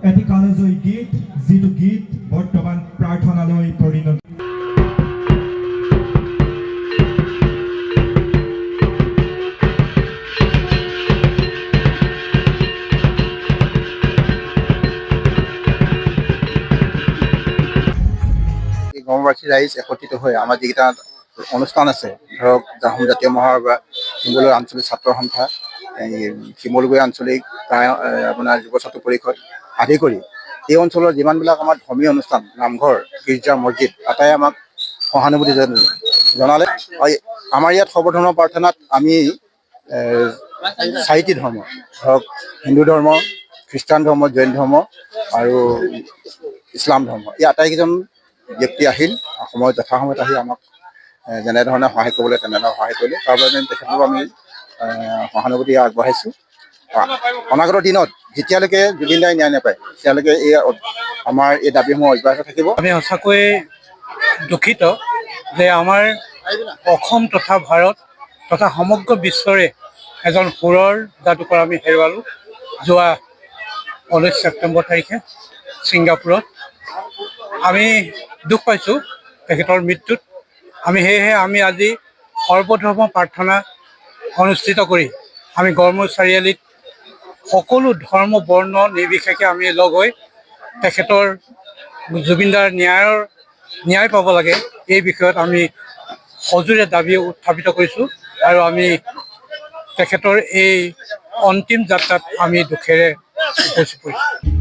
এটি কালজয়ী গীত, যিটো গীত বৰ্তমান প্ৰাৰ্থনালৈ পৰিণত। গাঁওবাসী ৰাইজ একত্ৰিত হৈ আমাৰ যিকেইটা অনুষ্ঠান আছে, ধৰক আহোম জাতীয় মহাসভা, শিমলুগুৰি আঞ্চলিক ছাত্ৰ সন্থা, শিমলুগুৰি আঞ্চলিক আপোনাৰ যুৱ ছাত্ৰ পৰিষদ আদি কৰি এই অঞ্চলৰ যিমানবিলাক আমাৰ ধৰ্মীয় অনুষ্ঠান, নামঘৰ, গীৰ্জা, মছজিদ আটাই আমাক সহানুভূতি জনালে। আমাৰ ইয়াত সৰ্বধৰ্ম প্ৰাৰ্থনাত আমি 4টি ধৰ্ম, ধৰক হিন্দু ধৰ্ম, খ্ৰীষ্টান ধৰ্ম, জৈন ধৰ্ম আৰু ইছলাম ধৰ্ম, এই আটাইকেইজন ব্যক্তি আহিল, সময়ত যথাসময়ত আহি আমাক যেনেধৰণে সহায় কৰিবলৈ তেনেধৰণে সহায় কৰিলে। তাৰ বাবে তেখেতলোকক আমি সহানুভূতি আগবঢ়াইছোঁ। অনাগত দিনত যেতিয়ালৈকে জুবিন দাই ন্যায় নাপায় তেতিয়ালৈকে আমাৰ এই দাবীসমূহ অব্যাহত থাকিব। আমি সঁচাকৈয়ে দুখিত যে আমাৰ অসম তথা ভাৰত তথা সমগ্ৰ বিশ্বৰে এজন সুৰৰ যাদুকৰ আমি হেৰুৱালোঁ যোৱা 19 ছেপ্টেম্বৰ তাৰিখে ছিংগাপুৰত। আমি দুখ পাইছোঁ তেখেতৰ মৃত্যুত। সেয়েহে আমি আজি সৰ্বধৰ্ম প্ৰাৰ্থনা অনুষ্ঠিত কৰি আমি গড়মূৰ চাৰিআলিত সকলো ধৰ্ম বৰ্ণ নিৰ্বিশেষে আমি লগ হৈ তেখেতৰ জুবিনদাৰ ন্যায় পাব লাগে এই বিষয়ত আমি সজোৰে দাবী উত্থাপিত কৰিছোঁ আৰু আমি তেখেতৰ এই অন্তিম যাত্ৰাত আমি দুখেৰে উপচি পৰিছোঁ।